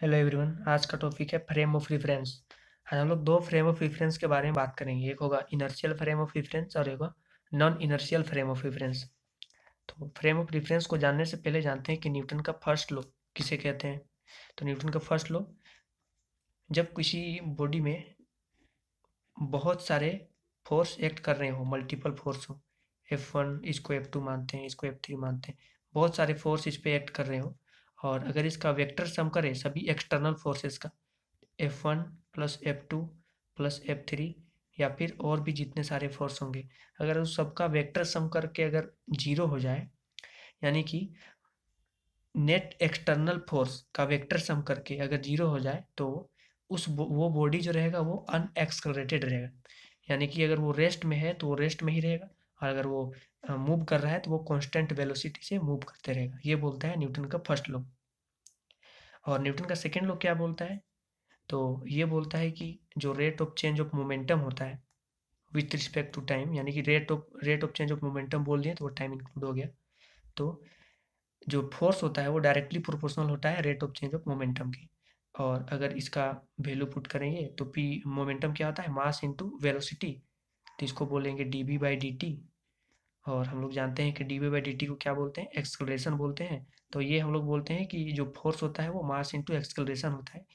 Hello everyone. आज का topic है फ्रेम ऑफ रेफरेंस। आज हम लोग दो फ्रेम ऑफ रेफरेंस के बारे में बात करेंगे। एक होगा इनर्शियल फ्रेम ऑफ रेफरेंस और एक होगा non inertial frame of reference. तो फ्रेम ऑफ रेफरेंस को जानने से पहले जानते हैं कि न्यूटन का फर्स्ट लॉ किसे कहते हैं। तो न्यूटन का फर्स्ट लॉ, जब किसी बॉडी में बहुत सारे फोर्स एक्ट कर रहे हो, मल्टीपल फोर्स हो, F1 इसको F2 मानते हैं, इसको F3 मानते हैं, बहुत सारे फोर्स इस पे एक्ट कर रहे हो, और अगर इसका वेक्टर सम करें सभी एक्सटर्नल फोर्सेस का, F1 plus F2 plus F3, या फिर और भी जितने सारे फोर्स होंगे, अगर उस सबका वेक्टर सम करके अगर जीरो हो जाए, यानी कि नेट एक्सटर्नल फोर्स का वेक्टर सम करके अगर जीरो हो जाए, तो वो बॉडी जो रहेगा वो अनएक्सलरेटेड रहेगा। यानी कि अगर वो रेस्ट में है तो वो रेस्ट में ही रहेगा, और अगर वो मूव कर रहा है तो वो कांस्टेंट वेलोसिटी से मूव करते रहेगा। ये बोलता है न्यूटन का फर्स्ट लॉ। और न्यूटन का सेकेंड लॉ क्या बोलता है? तो ये बोलता है कि जो rate of change of momentum होता है विथ रिस्पेक्ट टू टाइम, यानी कि rate of change of momentum बोल दिए तो वो टाइम इंक्लूड हो गया। तो जो फोर्स होता है वो डायरेक्टली प्रोपोर्शनल होता है rate of change of momentum की। और अगर इसका वैल्यू पुट करेंगे तो पी मोमेंटम क्या होता है? Mass into velocity. तो इसको बोलेंगे D B by D T. और हम लोग जानते हैं कि D B by D T को क्या बोलते हैं? एक्सलरेशन बोलते हैं। तो ये हम लोग बोलते हैं कि जो फोर्स होता है वो मास इंटू एक्सलरेशन होता है।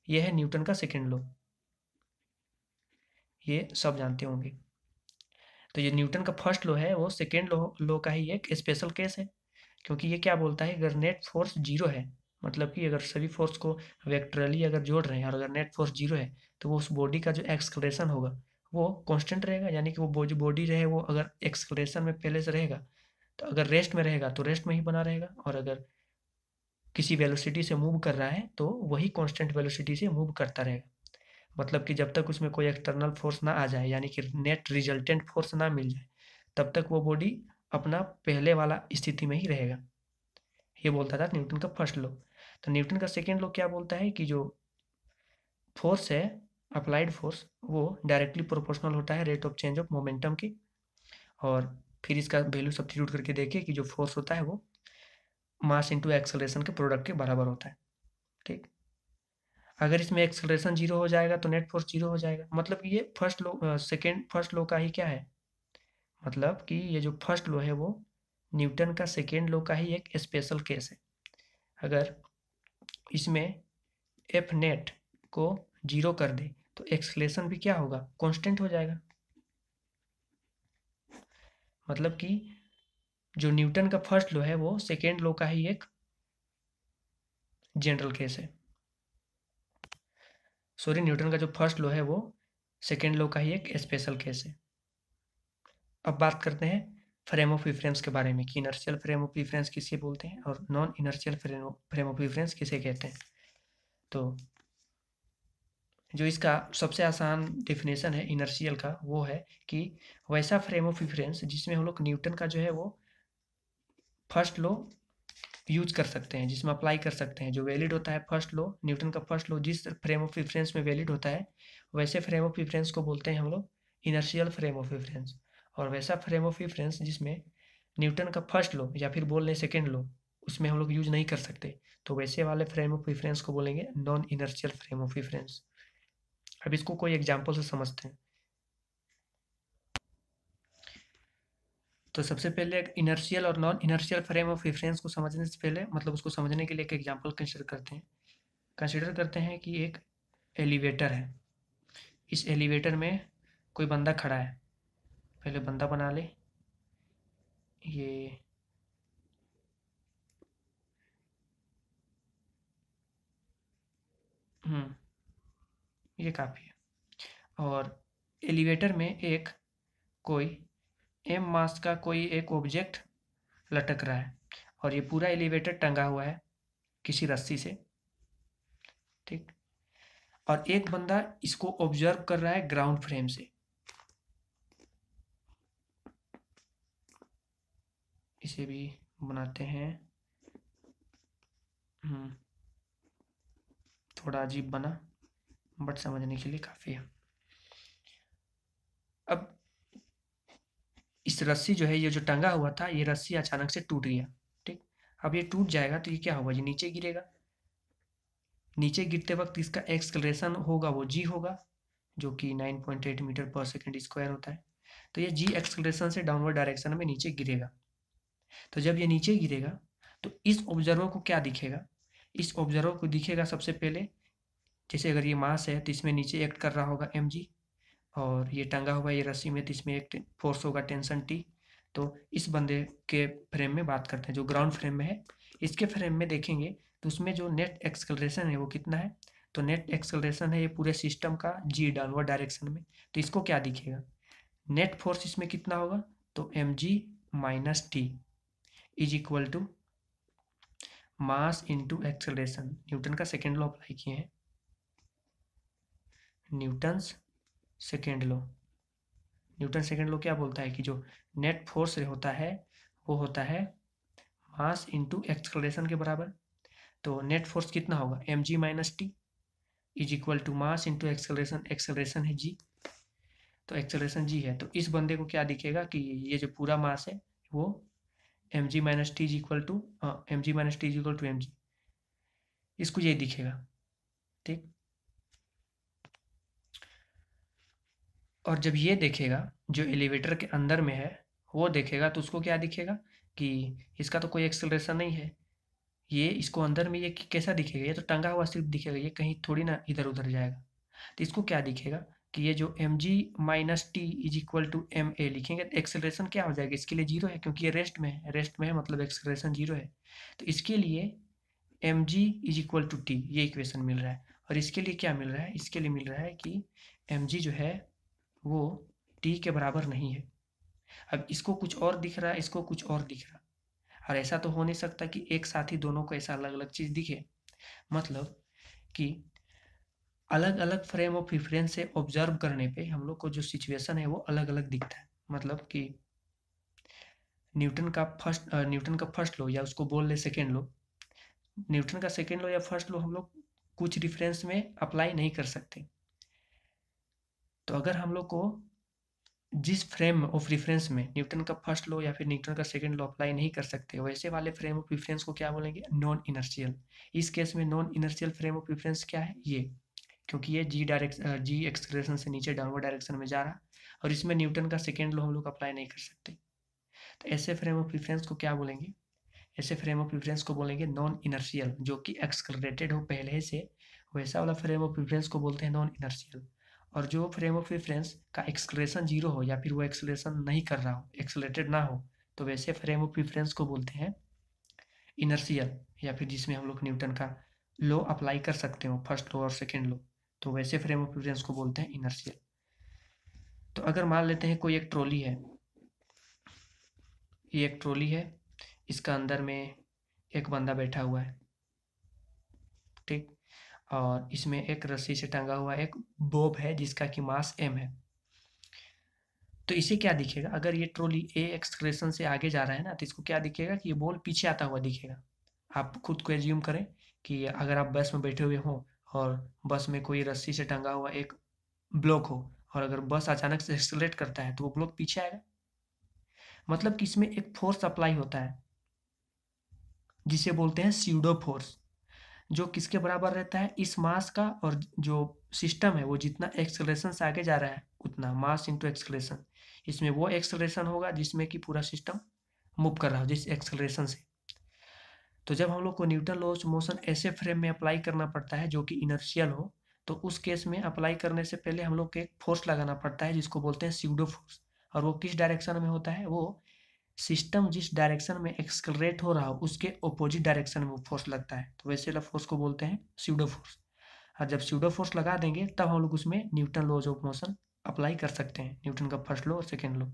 ये है न्यूटन का सेकेंड लॉ। ये सब जानते होंगे। तो ये न्यूटन का फर्स्ट लॉ है, वो सेकेंड लॉ का ही एक स्पेशल केस है। क्योंकि ये क्या बोलता है? अगर नेट फोर्स जीरो है, मतलब कि अगर सभी फोर्स को वेक्टरली अगर जोड़ रहे हैं और अगर नेट फोर्स जीरो है, तो वो उस बॉडी का जो एक्सलरेशन होगा वो कांस्टेंट रहेगा। यानी कि वो जो बॉडी रहे वो अगर एक्सलरेशन में पहले से रहेगा, तो अगर रेस्ट में रहेगा तो रेस्ट में ही बना रहेगा, और अगर किसी वेलोसिटी से मूव कर रहा है तो वही कांस्टेंट वेलोसिटी से मूव करता रहेगा। मतलब कि जब तक उसमें कोई एक्सटर्नल फोर्स ना आ जाए, यानी कि नेट रिजल्टेंट फोर्स ना मिल जाए, तब तक वो बॉडी अपना पहले वाला स्थिति में ही रहेगा। ये बोलता था न्यूटन का फर्स्ट लॉ। तो न्यूटन का सेकेंड लॉ क्या बोलता है कि जो फोर्स है, अप्लाइड फोर्स, वो डायरेक्टली प्रोपोर्शनल होता है rate of change of momentum की। और फिर इसका वैल्यू सब्स्टिट्यूट करके देखिए कि जो फोर्स होता है वो मास इंटू एक्सेलरेशन के प्रोडक्ट के बराबर होता है। ठीक। अगर इसमें एक्सेलरेशन जीरो हो जाएगा तो नेट फोर्स जीरो हो जाएगा। मतलब कि ये फर्स्ट लॉ का ही क्या है? मतलब कि ये जो फर्स्ट लॉ है वो न्यूटन का सेकेंड लॉ का ही एक स्पेशल केस है। अगर इसमें एफ नेट को जीरो कर दे तो एक्सलेशन भी क्या होगा? कांस्टेंट हो जाएगा। मतलब कि जो न्यूटन का फर्स्ट लॉ है वो सेकेंड लॉ का ही एक जनरल केस है। सॉरी, न्यूटन का जो फर्स्ट लॉ है वो सेकेंड लॉ का ही एक स्पेशल केस है। अब बात करते हैं फ्रेम ऑफ रेफरेंस के बारे में कि इनर्शियल फ्रेम ऑफ रेफरेंस किसे बोलते हैं और non inertial frame of reference किसे कहते हैं। तो जो इसका सबसे आसान डेफिनेशन है इनर्शियल का, वो है कि वैसा फ्रेम ऑफ रेफरेंस जिसमें हम लोग न्यूटन का जो है वो फर्स्ट लॉ यूज कर सकते हैं, जिसमें अप्लाई कर सकते हैं। जो वैलिड होता है फर्स्ट लॉ, न्यूटन का फर्स्ट लॉ जिस फ्रेम ऑफ रेफरेंस में वैलिड होता है, वैसे फ्रेम ऑफ रेफरेंस को बोलते हैं हम लोग इनर्शियल फ्रेम ऑफ रेफरेंस। और वैसा फ्रेम ऑफ रेफरेंस जिसमें न्यूटन का फर्स्ट लॉ या फिर बोल लें सेकेंड लॉ, उसमें हम लोग यूज नहीं कर सकते, तो वैसे वाले फ्रेम ऑफ रेफरेंस को बोलेंगे non inertial frame of reference. अब इसको कोई एग्जाम्पल से समझते हैं। तो सबसे पहले इनर्शियल और non inertial frame of reference को समझने से पहले, मतलब उसको समझने के लिए एक एग्जांपल कंसिडर करते हैं। कंसिडर करते हैं कि एक एलिवेटर है। इस एलिवेटर में कोई बंदा खड़ा है। पहले बंदा बना ले। ये ये काफ़ी है। और एलिवेटर में एक कोई एम मास का कोई एक ऑब्जेक्ट लटक रहा है, और ये पूरा एलिवेटर टंगा हुआ है किसी रस्सी से। ठीक। और एक बंदा इसको ऑब्जर्व कर रहा है ग्राउंड फ्रेम से। इसे भी बनाते हैं। हम्म, थोड़ा अजीब बना, बट समझने के लिए काफ़ी है। अब इस रस्सी जो है, ये जो टंगा हुआ था, ये रस्सी अचानक से टूट गया। ठीक। अब ये टूट जाएगा तो ये क्या होगा? ये नीचे गिरेगा। नीचे गिरते वक्त इसका एक्सेलरेशन होगा वो जी होगा, जो कि 9.8 मीटर पर सेकेंड स्क्वायर होता है। तो ये जी एक्सेलरेशन से डाउनवर्ड डायरेक्शन में नीचे गिरेगा। तो जब ये नीचे गिरेगा तो इस ऑब्जर्वर को क्या दिखेगा? इस ऑब्जर्वर को दिखेगा सबसे पहले, जैसे अगर ये मास है तो इसमें नीचे एक्ट कर रहा होगा mg, और ये टंगा हुआ है ये रस्सी में तो इसमें एक फोर्स होगा टेंशन T। तो इस बंदे के फ्रेम में बात करते हैं जो ग्राउंड फ्रेम में है। इसके फ्रेम में देखेंगे तो उसमें जो नेट एक्सेलरेशन है वो कितना है? तो नेट एक्सेलरेशन है ये पूरे सिस्टम का जी डाउनवर्ड डायरेक्शन में। तो इसको क्या दिखेगा? नेट फोर्स इसमें कितना होगा? तो mg minus T is equal to mass into acceleration. Newton का सेकेंड लॉ अप्लाई किए हैं, Newton's second law. Newton second law क्या बोलता है कि जो नेट फोर्स होता है वो होता है मास इंटू एक्सेलरेशन के बराबर। तो नेट फोर्स कितना होगा? mg minus T is equal to mass into acceleration. Acceleration है जी, तो एक्सेलरेशन जी है। तो इस बंदे को क्या दिखेगा कि ये जो पूरा मास है वो mg minus T is equal to mg minus T is equal to mg, इसको ये दिखेगा। ठीक, और जब ये देखेगा जो एलिवेटर के अंदर में है वो देखेगा तो उसको क्या दिखेगा कि इसका तो कोई एक्सेलरेशन नहीं है, ये इसको अंदर में ये कैसा दिखेगा? ये तो टंगा हुआ सिर्फ दिखेगा, ये कहीं थोड़ी ना इधर उधर जाएगा। तो इसको क्या दिखेगा कि ये जो mg minus T is equal to M A लिखेंगे तो एक्सेलरेशन क्या हो जाएगा? इसके लिए जीरो है क्योंकि ये रेस्ट में है, रेस्ट में है मतलब एक्सेलरेशन जीरो है। तो इसके लिए mg is equal to T ये इक्वेशन मिल रहा है। और इसके लिए क्या मिल रहा है? इसके लिए मिल रहा है कि mg जो है वो t के बराबर नहीं है। अब इसको कुछ और दिख रहा है, इसको कुछ और दिख रहा है, और ऐसा तो हो नहीं सकता कि एक साथ ही दोनों को ऐसा अलग अलग चीज़ दिखे। मतलब कि अलग अलग फ्रेम ऑफ रेफरेंस से ऑब्जर्व करने पे हम लोग को जो सिचुएशन है वो अलग अलग दिखता है। मतलब कि न्यूटन का फर्स्ट लॉ या उसको बोल ले सेकेंड लॉ, न्यूटन का सेकेंड लॉ या फर्स्ट लॉ हम लोग कुछ रेफरेंस में अप्लाई नहीं कर सकते। तो अगर हम लोग को जिस फ्रेम ऑफ रेफरेंस में न्यूटन का फर्स्ट लॉ या फिर न्यूटन का सेकंड लॉ अप्लाई नहीं कर सकते, वैसे वाले फ्रेम ऑफ रेफरेंस को क्या बोलेंगे? Non inertial. इस केस में non inertial frame of reference क्या है? ये, क्योंकि ये जी एक्सेलरेशन से नीचे डाउनवर्ड डायरेक्शन में जा रहा, और इसमें न्यूटन का सेकेंड लॉ हम लोग अप्लाई नहीं कर सकते। तो ऐसे फ्रेम ऑफ रेफरेंस को क्या बोलेंगे? ऐसे फ्रेम ऑफ रेफरेंस को बोलेंगे नॉन इनर्शियल, जो कि एक्सेलरेटेड हो पहले से, वैसा वाला फ्रेम ऑफ रेफरेंस को बोलते हैं नॉन इनर्शियल। और जो फ्रेम ऑफ रेफरेंस का एक्सेलरेशन जीरो हो या फिर वो एक्सेलरेशन नहीं कर रहा हो, एक्सेलरेटेड ना हो, तो वैसे फ्रेम ऑफ रेफरेंस को बोलते हैं इनर्शियल, या फिर जिसमें हम लोग न्यूटन का लॉ अप्लाई कर सकते हो, फर्स्ट लॉ और सेकेंड लॉ, तो वैसे फ्रेम ऑफ रेफरेंस को बोलते हैं इनर्शियल। तो अगर मान लेते हैं कोई एक ट्रॉली है, ये एक ट्रॉली है, इसका अंदर में एक बंदा बैठा हुआ है, ठीक, और इसमें एक रस्सी से टंगा हुआ एक बॉब है जिसका कि मास m है। तो इसे क्या दिखेगा? अगर ये ट्रॉली ए एक्सेलरेशन से आगे जा रहा है ना, तो इसको क्या दिखेगा कि ये बॉल पीछे आता हुआ दिखेगा। आप खुद को एज्यूम करें कि अगर आप बस में बैठे हुए हो और बस में कोई रस्सी से टंगा हुआ एक ब्लॉक हो, और अगर बस अचानक से एक्सेलरेट करता है तो वो ब्लॉक पीछे आएगा। मतलब कि इसमें एक फोर्स अप्लाई होता है जिसे बोलते हैं स्यूडो फोर्स, जो किसके बराबर रहता है? इस मास का, और जो सिस्टम है वो जितना एक्सेलरेशन से आगे जा रहा है उतना मास इंटू एक्सेलरेशन, इसमें वो एक्सेलरेशन होगा जिसमें कि पूरा सिस्टम मूव कर रहा हो जिस एक्सेलरेशन से। तो जब हम लोग को न्यूटन लॉ ऑफ मोशन ऐसे फ्रेम में अप्लाई करना पड़ता है जो कि इनर्शियल हो, तो उस केस में अप्लाई करने से पहले हम लोग को एक फोर्स लगाना पड़ता है जिसको बोलते हैं स्यूडो फोर्स। और वो किस डायरेक्शन में होता है? वो सिस्टम जिस डायरेक्शन में एक्सेलरेट हो रहा हो उसके ऑपोजिट डायरेक्शन में वो फोर्स लगता है, तो वैसे वाला फोर्स को बोलते हैं स्यूडो फोर्स। और जब स्यूडो फोर्स लगा देंगे तब हम लोग उसमें Newton laws of motion apply कर सकते हैं, न्यूटन का फर्स्ट लॉ और सेकेंड लॉ।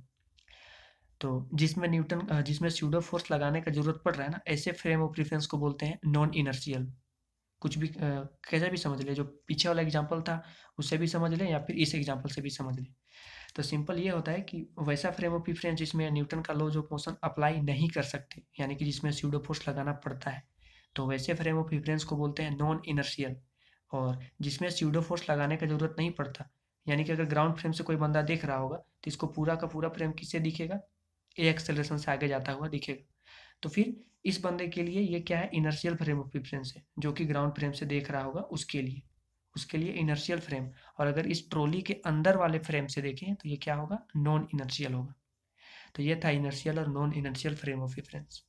तो जिसमें स्यूडो फोर्स लगाने का जरूरत पड़ रहा है ना, ऐसे फ्रेम ऑफ रेफरेंस को बोलते हैं नॉन इनर्शियल। कुछ भी कैसा भी समझ ले, जो पीछे वाला एग्जाम्पल था उससे भी समझ ले या फिर इस एग्जाम्पल से भी समझ ले। तो सिंपल ये होता है कि वैसा फ्रेम ऑफ रेफरेंस जिसमें न्यूटन का लॉज ऑफ मोशन अप्लाई नहीं कर सकते, यानी कि जिसमें स्यूडो फोर्स लगाना पड़ता है, तो वैसे फ्रेम ऑफ रेफरेंस को बोलते हैं नॉन इनर्शियल। और जिसमें स्यूडो फोर्स लगाने का जरूरत नहीं पड़ता, यानी कि अगर ग्राउंड फ्रेम से कोई बंदा देख रहा होगा तो इसको पूरा का पूरा फ्रेम किससे दिखेगा? ए एक्सेलरेशन से आगे जाता हुआ दिखेगा। तो फिर इस बंदे के लिए ये क्या है, इनर्शियल फ्रेम ऑफ रेफरेंस है, जो कि ग्राउंड फ्रेम से देख रहा होगा उसके लिए इनर्शियल फ्रेम। और अगर इस ट्रॉली के अंदर वाले फ्रेम से देखें तो ये क्या होगा, नॉन इनर्शियल होगा। तो ये था इनर्शियल और non inertial frame of reference.